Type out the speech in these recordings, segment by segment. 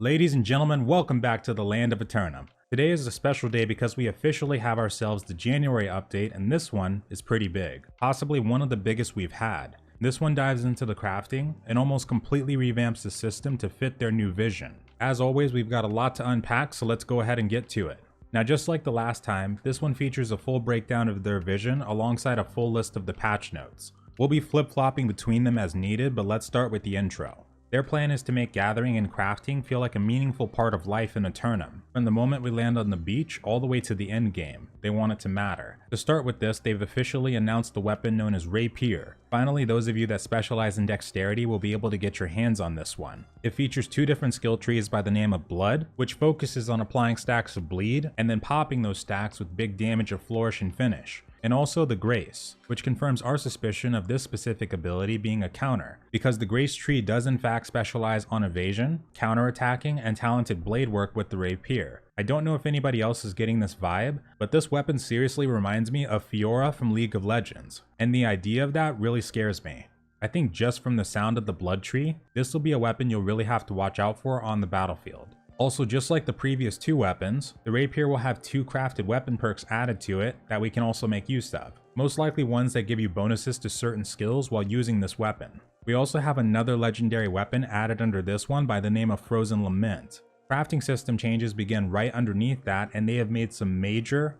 Ladies and gentlemen, welcome back to the land of Eternum. Today is a special day because we officially have ourselves the January update, and this one is pretty big, possibly one of the biggest we've had. This one dives into the crafting and almost completely revamps the system to fit their new vision. As always, we've got a lot to unpack, so let's go ahead and get to it. Now, just like the last time, this one features a full breakdown of their vision alongside a full list of the patch notes. We'll be flip-flopping between them as needed, but let's start with the intro. Their plan is to make gathering and crafting feel like a meaningful part of life in Eternum. From the moment we land on the beach all the way to the end game, they want it to matter. To start with this, they've officially announced the weapon known as Rapier. Finally, those of you that specialize in dexterity will be able to get your hands on this one. It features two different skill trees by the name of Blood, which focuses on applying stacks of bleed and then popping those stacks with big damage of flourish and finish. And also the Grace, which confirms our suspicion of this specific ability being a counter, because the Grace tree does in fact specialize on evasion, counterattacking, and talented blade work with the Rapier. I don't know if anybody else is getting this vibe, but this weapon seriously reminds me of Fiora from League of Legends, and the idea of that really scares me. I think just from the sound of the Blood tree, this will be a weapon you'll really have to watch out for on the battlefield. Also, just like the previous two weapons, the Rapier will have two crafted weapon perks added to it that we can also make use of. Most likely ones that give you bonuses to certain skills while using this weapon. We also have another legendary weapon added under this one by the name of Frozen Lament. Crafting system changes begin right underneath that, and they have made some major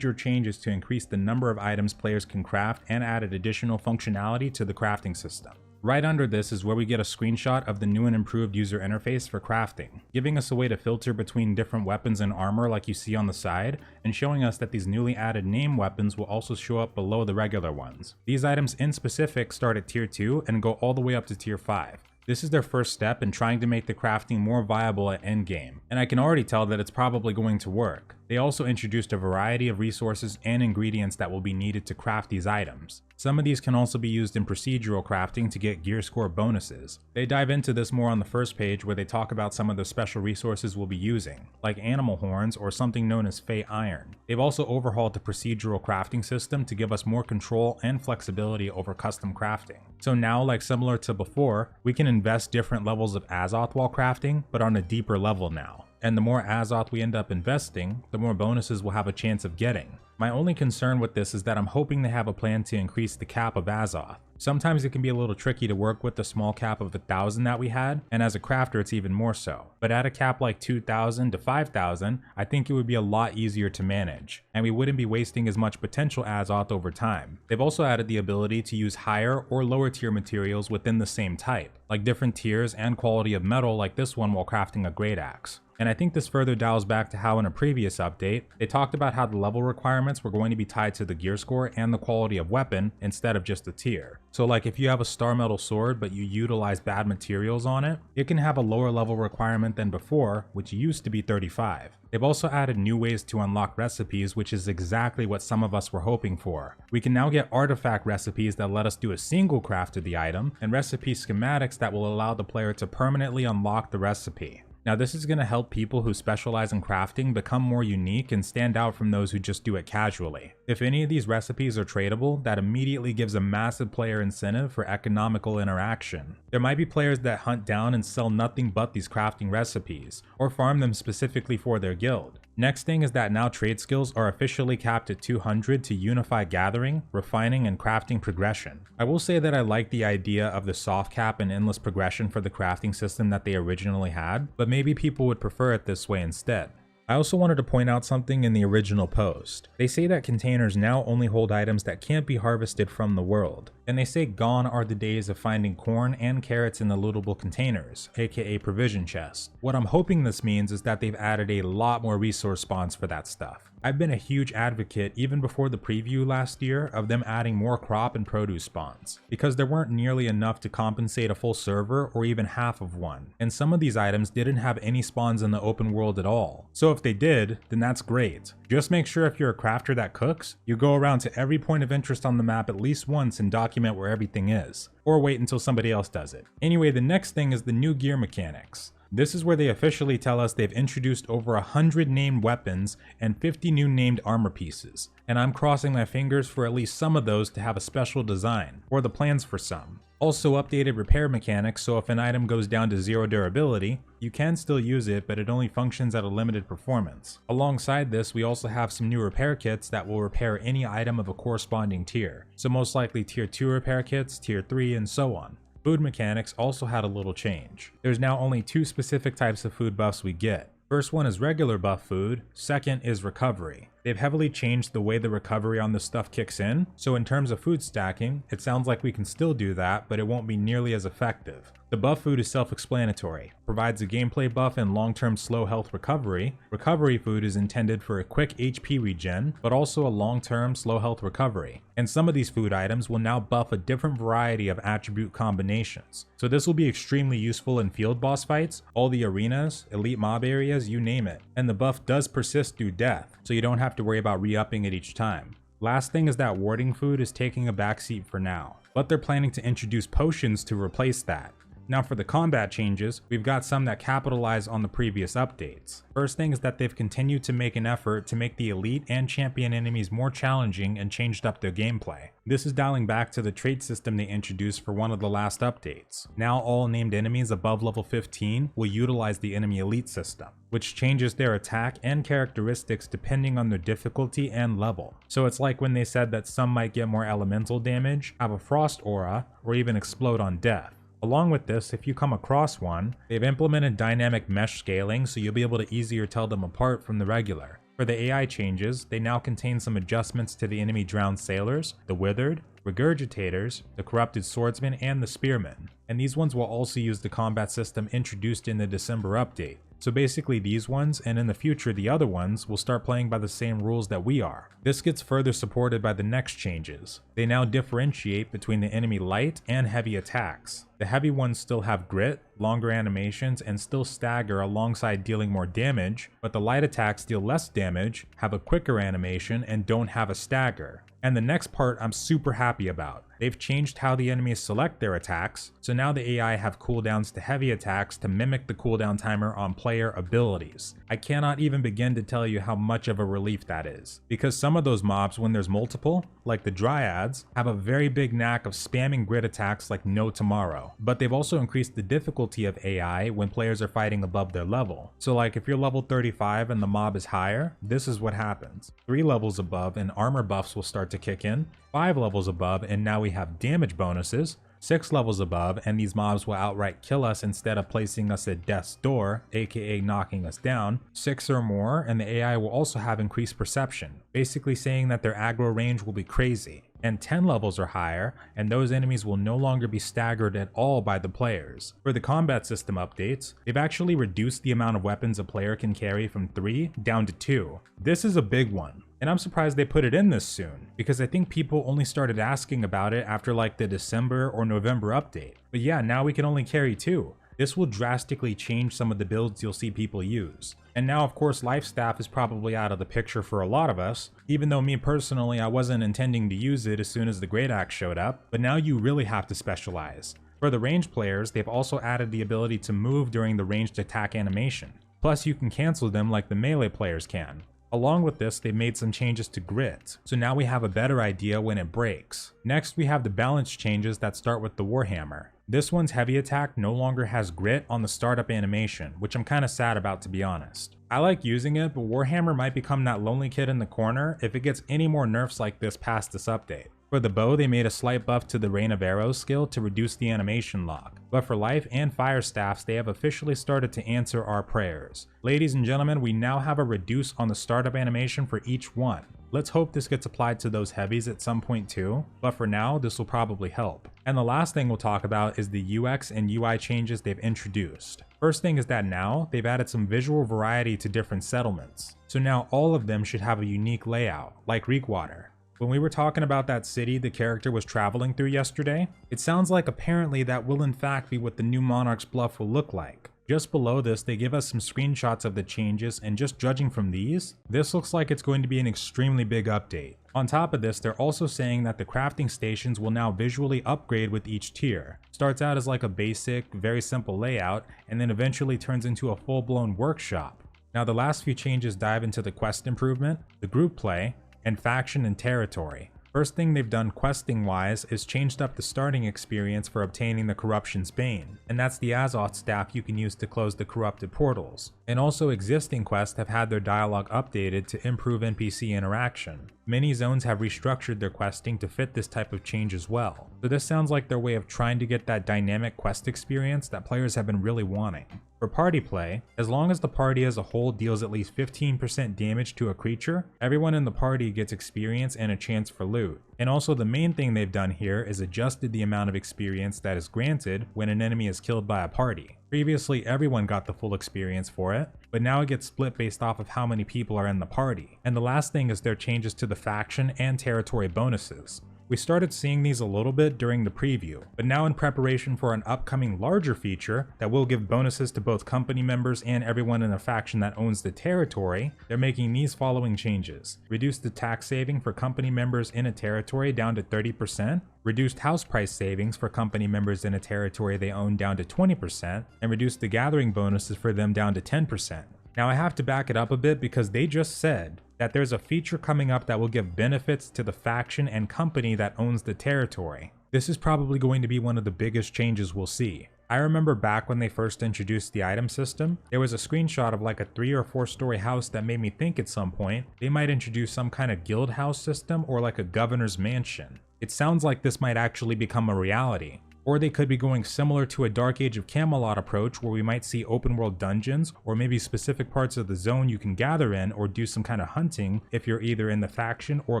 changes to increase the number of items players can craft and added additional functionality to the crafting system. Right under this is where we get a screenshot of the new and improved user interface for crafting, giving us a way to filter between different weapons and armor like you see on the side, and showing us that these newly added name weapons will also show up below the regular ones. These items in specific start at tier 2 and go all the way up to tier 5. This is their first step in trying to make the crafting more viable at endgame, and I can already tell that it's probably going to work. They also introduced a variety of resources and ingredients that will be needed to craft these items. Some of these can also be used in procedural crafting to get gear score bonuses. They dive into this more on the first page where they talk about some of the special resources we'll be using, like animal horns or something known as Fey Iron. They've also overhauled the procedural crafting system to give us more control and flexibility over custom crafting. So now, like similar to before, we can invest different levels of Azoth while crafting, but on a deeper level now. And the more Azoth we end up investing, the more bonuses we'll have a chance of getting. My only concern with this is that I'm hoping they have a plan to increase the cap of Azoth. Sometimes it can be a little tricky to work with the small cap of 1,000 that we had, and as a crafter it's even more so. But at a cap like 2,000 to 5,000, I think it would be a lot easier to manage, and we wouldn't be wasting as much potential Azoth over time. They've also added the ability to use higher or lower tier materials within the same type, like different tiers and quality of metal like this one while crafting a great axe. And I think this further dials back to how in a previous update, they talked about how the level requirements were going to be tied to the gear score and the quality of weapon instead of just the tier. So like if you have a star metal sword but you utilize bad materials on it, it can have a lower level requirement than before, which used to be 35. They've also added new ways to unlock recipes, which is exactly what some of us were hoping for. We can now get artifact recipes that let us do a single craft of the item, and recipe schematics that will allow the player to permanently unlock the recipe. Now this is going to help people who specialize in crafting become more unique and stand out from those who just do it casually. If any of these recipes are tradable, that immediately gives a massive player incentive for economical interaction. There might be players that hunt down and sell nothing but these crafting recipes, or farm them specifically for their guild. Next thing is that now trade skills are officially capped at 200 to unify gathering, refining, and crafting progression. I will say that I like the idea of the soft cap and endless progression for the crafting system that they originally had, but maybe people would prefer it this way instead. I also wanted to point out something in the original post. They say that containers now only hold items that can't be harvested from the world, and they say gone are the days of finding corn and carrots in the lootable containers, aka provision chests. What I'm hoping this means is that they've added a lot more resource spawns for that stuff. I've been a huge advocate even before the preview last year of them adding more crop and produce spawns, because there weren't nearly enough to compensate a full server or even half of one, and some of these items didn't have any spawns in the open world at all. So if they did, then that's great. Just make sure if you're a crafter that cooks, you go around to every point of interest on the map at least once and document where everything is, or wait until somebody else does it. Anyway, the next thing is the new gear mechanics. This is where they officially tell us they've introduced over 100 named weapons and 50 new named armor pieces, and I'm crossing my fingers for at least some of those to have a special design, or the plans for some. Also updated repair mechanics, so if an item goes down to 0 durability, you can still use it, but it only functions at a limited performance. Alongside this, we also have some new repair kits that will repair any item of a corresponding tier, so most likely tier 2 repair kits, tier 3, and so on. Food mechanics also had a little change. There's now only 2 specific types of food buffs we get. First one is regular buff food, second is recovery. They've heavily changed the way the recovery on this stuff kicks in, so in terms of food stacking, it sounds like we can still do that, but it won't be nearly as effective. The buff food is self-explanatory, provides a gameplay buff and long-term slow health recovery. Recovery food is intended for a quick HP regen, but also a long-term slow health recovery. And some of these food items will now buff a different variety of attribute combinations. So this will be extremely useful in field boss fights, all the arenas, elite mob areas, you name it. And the buff does persist through death, so you don't have to worry about re-upping it each time. Last thing is that warding food is taking a backseat for now, but they're planning to introduce potions to replace that. Now for the combat changes, we've got some that capitalize on the previous updates. First thing is that they've continued to make an effort to make the elite and champion enemies more challenging and changed up their gameplay. This is dialing back to the trait system they introduced for one of the last updates. Now all named enemies above level 15 will utilize the enemy elite system, which changes their attack and characteristics depending on their difficulty and level. So it's like when they said that some might get more elemental damage, have a frost aura, or even explode on death. Along with this, if you come across one, they've implemented dynamic mesh scaling so you'll be able to easier tell them apart from the regular. For the AI changes, they now contain some adjustments to the enemy drowned sailors, the withered, regurgitators, the corrupted swordsmen, and the spearmen. And these ones will also use the combat system introduced in the December update. So basically these ones, and in the future the other ones, will start playing by the same rules that we are. This gets further supported by the next changes. They now differentiate between the enemy light and heavy attacks. The heavy ones still have grit, longer animations, and still stagger alongside dealing more damage, but the light attacks deal less damage, have a quicker animation, and don't have a stagger. And the next part I'm super happy about. They've changed how the enemies select their attacks, so now the AI have cooldowns to heavy attacks to mimic the cooldown timer on player abilities. I cannot even begin to tell you how much of a relief that is, because some of those mobs, when there's multiple, like the dryads, have a very big knack of spamming grid attacks like no tomorrow. But they've also increased the difficulty of AI when players are fighting above their level. So like if you're level 35 and the mob is higher, this is what happens. 3 levels above and armor buffs will start to kick in, 5 levels above and now we have damage bonuses, 6 levels above and these mobs will outright kill us instead of placing us at death's door, aka knocking us down, 6 or more, and the AI will also have increased perception, basically saying that their aggro range will be crazy. And 10 levels or higher, and those enemies will no longer be staggered at all by the players. For the combat system updates, they've actually reduced the amount of weapons a player can carry from 3 down to 2. This is a big one. And I'm surprised they put it in this soon, because I think people only started asking about it after like the December or November update. But yeah, now we can only carry 2. This will drastically change some of the builds you'll see people use. And now of course life staff is probably out of the picture for a lot of us, even though me personally I wasn't intending to use it as soon as the Great Axe showed up, but now you really have to specialize. For the ranged players, they've also added the ability to move during the ranged attack animation. Plus you can cancel them like the melee players can. Along with this, they made some changes to grit, so now we have a better idea when it breaks. Next, we have the balance changes that start with the Warhammer. This one's heavy attack no longer has grit on the startup animation, which I'm kinda sad about to be honest. I like using it, but Warhammer might become that lonely kid in the corner if it gets any more nerfs like this past this update. For the bow, they made a slight buff to the Rain of Arrows skill to reduce the animation lock. But for life and fire staffs, they have officially started to answer our prayers. Ladies and gentlemen, we now have a reduce on the startup animation for each one. Let's hope this gets applied to those heavies at some point too, but for now, this will probably help. And the last thing we'll talk about is the UX and UI changes they've introduced. First thing is that now, they've added some visual variety to different settlements. So now all of them should have a unique layout, like Reekwater. When we were talking about that city the character was traveling through yesterday, it sounds like apparently that will in fact be what the new Monarch's Bluff will look like. Just below this, they give us some screenshots of the changes, and just judging from these, this looks like it's going to be an extremely big update. On top of this, they're also saying that the crafting stations will now visually upgrade with each tier. Starts out as like a basic, very simple layout, and then eventually turns into a full-blown workshop. Now the last few changes dive into the quest improvement, the group play, and faction and territory. First thing they've done questing wise is changed up the starting experience for obtaining the Corruption's Bane, and that's the Azoth staff you can use to close the corrupted portals. And also existing quests have had their dialogue updated to improve NPC interaction. Many zones have restructured their questing to fit this type of change as well. So this sounds like their way of trying to get that dynamic quest experience that players have been really wanting. For party play, as long as the party as a whole deals at least 15% damage to a creature, everyone in the party gets experience and a chance for loot. And also the main thing they've done here is adjusted the amount of experience that is granted when an enemy is killed by a party. Previously everyone got the full experience for it, but now it gets split based off of how many people are in the party. And the last thing is their changes to the faction and territory bonuses. We started seeing these a little bit during the preview, but now in preparation for an upcoming larger feature that will give bonuses to both company members and everyone in a faction that owns the territory, they're making these following changes. Reduce the tax saving for company members in a territory down to 30%, reduced house price savings for company members in a territory they own down to 20%, and reduce the gathering bonuses for them down to 10%. Now I have to back it up a bit because they just said that there's a feature coming up that will give benefits to the faction and company that owns the territory. This is probably going to be one of the biggest changes we'll see. I remember back when they first introduced the item system, there was a screenshot of like a 3 or 4 story house that made me think at some point they might introduce some kind of guild house system or like a governor's mansion. It sounds like this might actually become a reality. Or they could be going similar to a Dark Age of Camelot approach where we might see open world dungeons or maybe specific parts of the zone you can gather in or do some kind of hunting if you're either in the faction or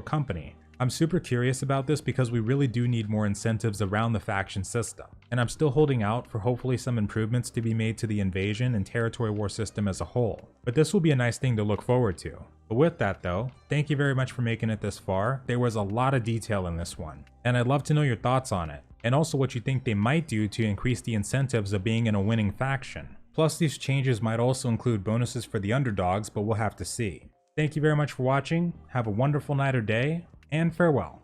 company. I'm super curious about this because we really do need more incentives around the faction system, and I'm still holding out for hopefully some improvements to be made to the invasion and territory war system as a whole. But this will be a nice thing to look forward to. But with that though, thank you very much for making it this far. There was a lot of detail in this one, and I'd love to know your thoughts on it, and also what you think they might do to increase the incentives of being in a winning faction. Plus these changes might also include bonuses for the underdogs, but we'll have to see. Thank you very much for watching, have a wonderful night or day, and farewell.